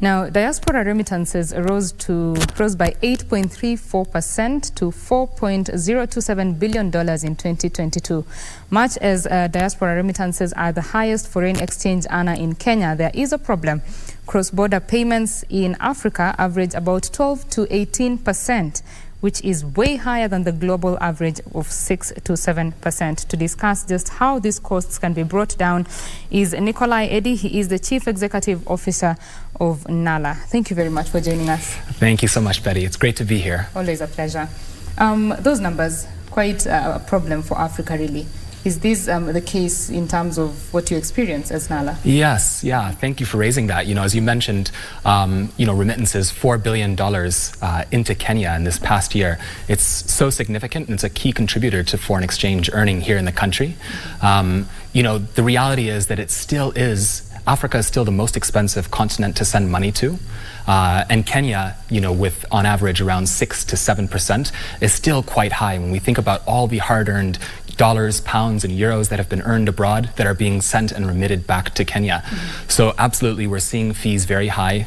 Now, diaspora remittances rose by 8.34% to $4.027 billion in 2022. Much as diaspora remittances are the highest foreign exchange earner in Kenya, there is a problem. Cross-border payments in Africa average about 12 to 18%, which is way higher than the global average of 6 to 7%. To discuss just how these costs can be brought down is Nicolai Eddy. He is the Chief Executive Officer of NALA. Thank you very much for joining us. Thank you so much, Betty. It's great to be here. Always a pleasure. Those numbers, quite a problem for Africa, really. Is this the case in terms of what you experience as NALA? Yes, yeah. Thank you for raising that. As you mentioned, remittances, $4 billion into Kenya in this past year. It's so significant, and it's a key contributor to foreign exchange earning here in the country. The reality is that Africa is still the most expensive continent to send money to. And Kenya, with on average around 6 to 7%, is still quite high when we think about all the hard-earned dollars, pounds, and euros that have been earned abroad that are being sent and remitted back to Kenya. So absolutely, we're seeing fees very high.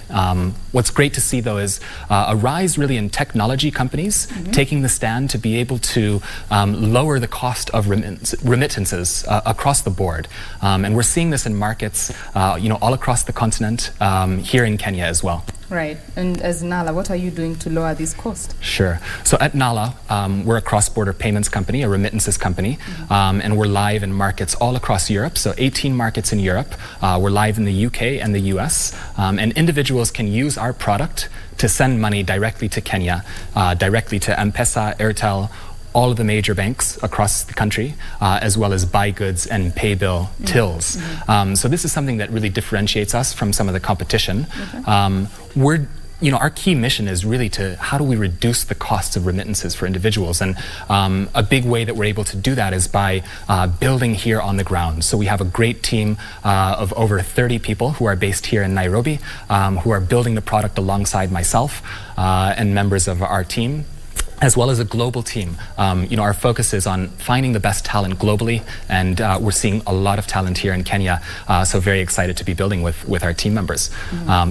What's great to see, though, is a rise really in technology companies taking the stand to be able to lower the cost of remittances across the board. And we're seeing this in markets, all across the continent, here in Kenya as well. Right. And as NALA, what are you doing to lower this cost? Sure. So at NALA, we're a cross-border payments company, a remittances company, and we're live in markets all across Europe. So 18 markets in Europe. We're live in the UK and the US. And individuals can use our product to send money directly to Kenya, directly to M-Pesa, Airtel, all of the major banks across the country, as well as buy goods and pay bill tills. So this is something that really differentiates us from some of the competition. Our key mission is really how do we reduce the costs of remittances for individuals? And a big way that we're able to do that is by building here on the ground. So we have a great team of over 30 people who are based here in Nairobi, who are building the product alongside myself and members of our team, as well as a global team. Our focus is on finding the best talent globally, and we're seeing a lot of talent here in Kenya, so very excited to be building with our team members.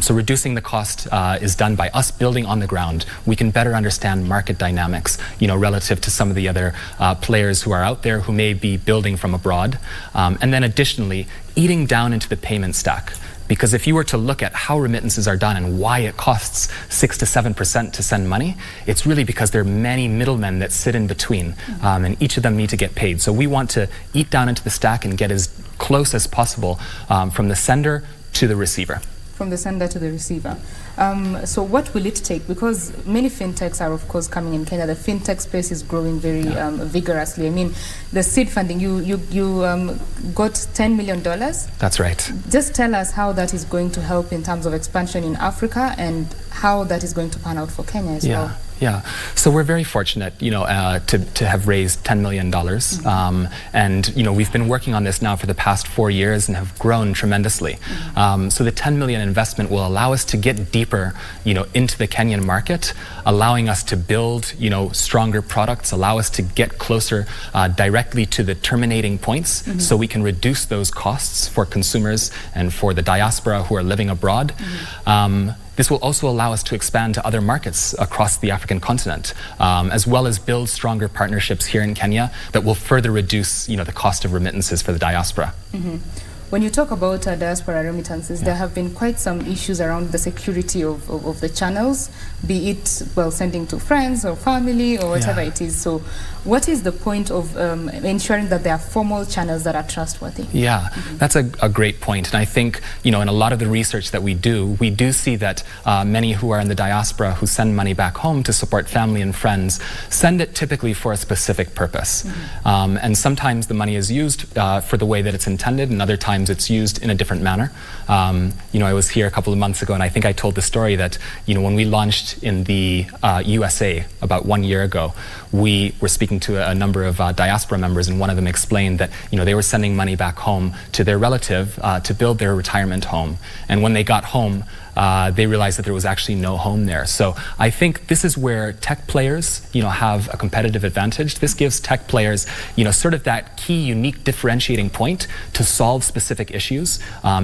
So reducing the cost is done by us building on the ground. We can better understand market dynamics, relative to some of the other players who are out there who may be building from abroad. And then additionally, eating down into the payment stack. Because if you were to look at how remittances are done and why it costs 6 to 7% to send money, it's really because there are many middlemen that sit in between, and each of them need to get paid. So we want to eat down into the stack and get as close as possible from the sender to the receiver. From the sender to the receiver. So what will it take? Because many fintechs are, of course, coming in Kenya. The fintech space is growing very vigorously. I mean, the seed funding, you got $10 million. That's right. Just tell us how that is going to help in terms of expansion in Africa and how that is going to pan out for Kenya as well. Yeah, so we're very fortunate, to have raised $10 million. And, we've been working on this now for the past 4 years and have grown tremendously. So the $10 million investment will allow us to get deeper, into the Kenyan market, allowing us to build, stronger products, allow us to get closer directly to the terminating points so we can reduce those costs for consumers and for the diaspora who are living abroad. This will also allow us to expand to other markets across the African continent, as well as build stronger partnerships here in Kenya that will further reduce, the cost of remittances for the diaspora. When you talk about diaspora remittances, there have been quite some issues around the security of the channels, be it, sending to friends or family or whatever it is. So what is the point of ensuring that there are formal channels that are trustworthy? Yeah, that's a great point. And I think, in a lot of the research that we do see that many who are in the diaspora who send money back home to support family and friends send it typically for a specific purpose. And sometimes the money is used for the way that it's intended, and other times it's used in a different manner. I was here a couple of months ago, and I think I told the story that, when we launched in the USA about 1 year ago, we were speaking to a number of diaspora members, and one of them explained that, they were sending money back home to their relative to build their retirement home. And when they got home, they realized that there was actually no home there. So I think this is where tech players, have a competitive advantage. This gives tech players, sort of that key, unique differentiating point to solve specific issues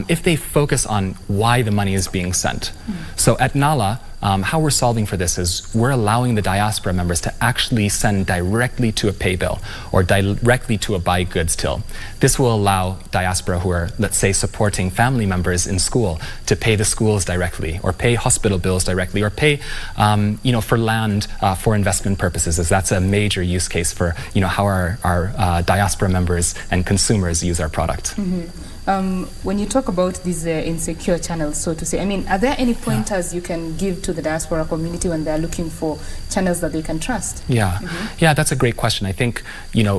if they focus on why the money is being sent. So at Nala, how we're solving for this is we're allowing the diaspora members to actually send directly to a pay bill or directly to a buy goods till. This will allow diaspora who are, let's say, supporting family members in school to pay the schools directly, or pay hospital bills directly, or pay, for land for investment purposes, as that's a major use case for, how our diaspora members and consumers use our product. When you talk about these insecure channels, so to say, are there any pointers you can give to the diaspora community when they're looking for channels that they can trust? Yeah, that's a great question. I think,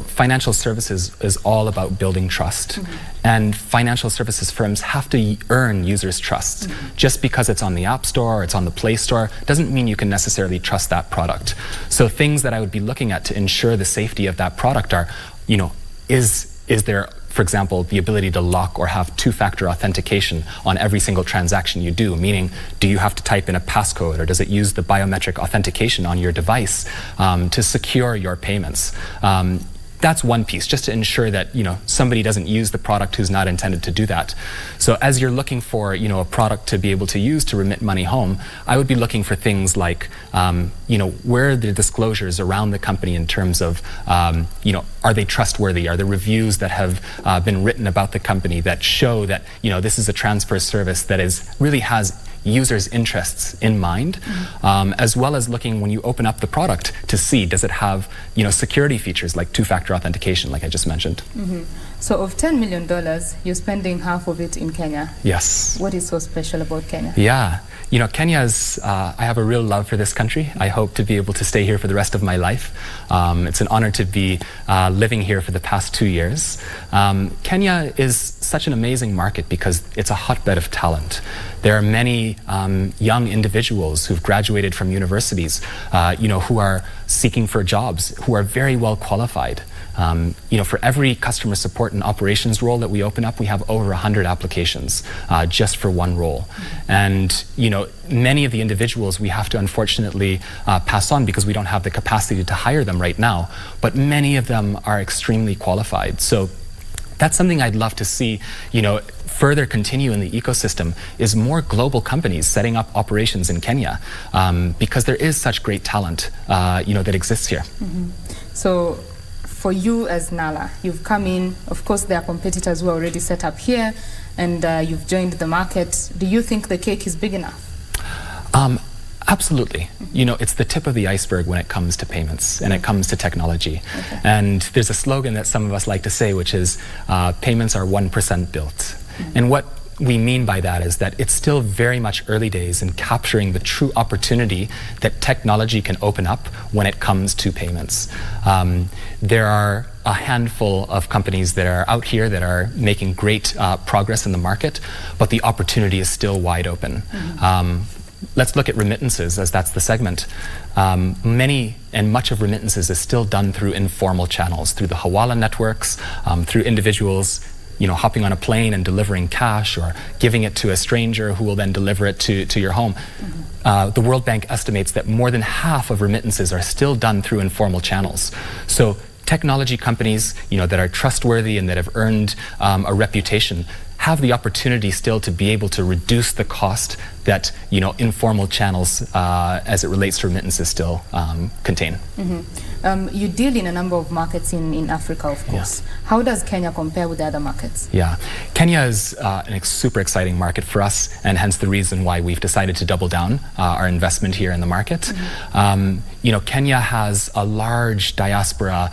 financial services is all about building trust. And financial services firms have to earn users' trust. Just because it's on the App Store or it's on the Play Store doesn't mean you can necessarily trust that product. So things that I would be looking at to ensure the safety of that product are, is there, for example, the ability to lock or have two-factor authentication on every single transaction you do, meaning do you have to type in a passcode, or does it use the biometric authentication on your device to secure your payments? That's one piece, just to ensure that somebody doesn't use the product who's not intended to do that. So as you're looking for a product to be able to use to remit money home, I would be looking for things like where are the disclosures around the company in terms of are they trustworthy? Are there reviews that have been written about the company that show that this is a transfer service that really has users' interests in mind, as well as looking when you open up the product to see, does it have security features like two-factor authentication, like I just mentioned. So of $10 million, you're spending half of it in Kenya. Yes. What is so special about Kenya? Yeah, Kenya is, I have a real love for this country. I hope to be able to stay here for the rest of my life. It's an honor to be living here for the past 2 years. Kenya is such an amazing market because it's a hotbed of talent. There are many young individuals who've graduated from universities, who are seeking for jobs, who are very well qualified. For every customer support and operations role that we open up, we have over 100 applications just for one role. And, many of the individuals we have to unfortunately pass on because we don't have the capacity to hire them right now, but many of them are extremely qualified. So that's something I'd love to see, further continue in the ecosystem, is more global companies setting up operations in Kenya, because there is such great talent, that exists here. So for you as Nala, you've come in, of course there are competitors who are already set up here, and you've joined the market. Do you think the cake is big enough? Absolutely. It's the tip of the iceberg when it comes to payments and it comes to technology. And there's a slogan that some of us like to say, which is payments are 1% built. And what we mean by that is that it's still very much early days in capturing the true opportunity that technology can open up when it comes to payments. There are a handful of companies that are out here that are making great progress in the market, but the opportunity is still wide open. Let's look at remittances, as that's the segment. Much of remittances is still done through informal channels, through the Hawala networks, through individuals hopping on a plane and delivering cash, or giving it to a stranger who will then deliver it to your home. The World Bank estimates that more than half of remittances are still done through informal channels. So technology companies that are trustworthy and that have earned a reputation have the opportunity still to be able to reduce the cost that informal channels as it relates to remittances still contain. You deal in a number of markets in Africa, of course. How does Kenya compare with the other markets? Yeah, Kenya is an super exciting market for us, and hence the reason why we've decided to double down our investment here in the market. Kenya has a large diaspora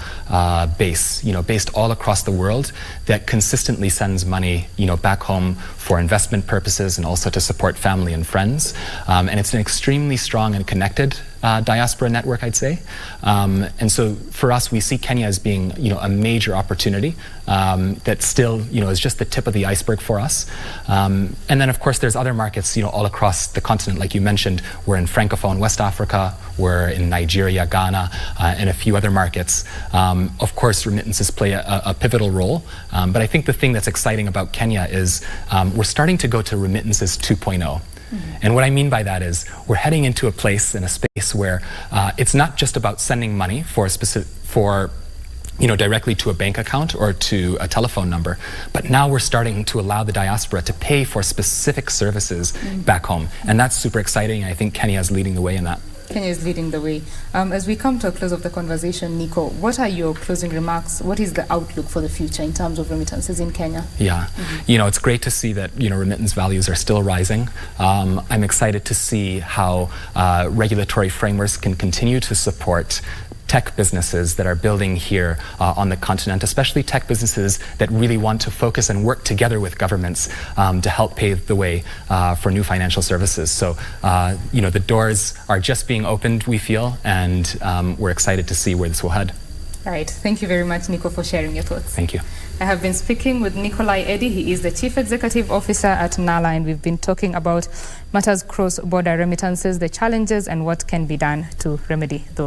base, based all across the world, that consistently sends money, back home for investment purposes and also to support family and friends. And it's an extremely strong and connected diaspora network, I'd say. And so for us, we see Kenya as being, a major opportunity that still, is just the tip of the iceberg for us. And then, of course, there's other markets, all across the continent. Like you mentioned, we're in Francophone West Africa, we're in Nigeria, Ghana, and a few other markets. Of course, remittances play a pivotal role. But I think the thing that's exciting about Kenya is we're starting to go to remittances 2.0. And what I mean by that is we're heading into a place in a space where it's not just about sending money directly to a bank account or to a telephone number, but now we're starting to allow the diaspora to pay for specific services back home. And that's super exciting. I think Kenya is leading the way in that. Kenya is leading the way. As we come to a close of the conversation, Nico, what are your closing remarks? What is the outlook for the future in terms of remittances in Kenya? Yeah, it's great to see that, remittance values are still rising. I'm excited to see how regulatory frameworks can continue to support tech businesses that are building here on the continent, especially tech businesses that really want to focus and work together with governments to help pave the way for new financial services. So, the doors are just being opened, we feel, and we're excited to see where this will head. All right. Thank you very much, Nico, for sharing your thoughts. Thank you. I have been speaking with Nicolai Eddy. He is the Chief Executive Officer at NALA, and we've been talking about matters cross-border remittances, the challenges, and what can be done to remedy those.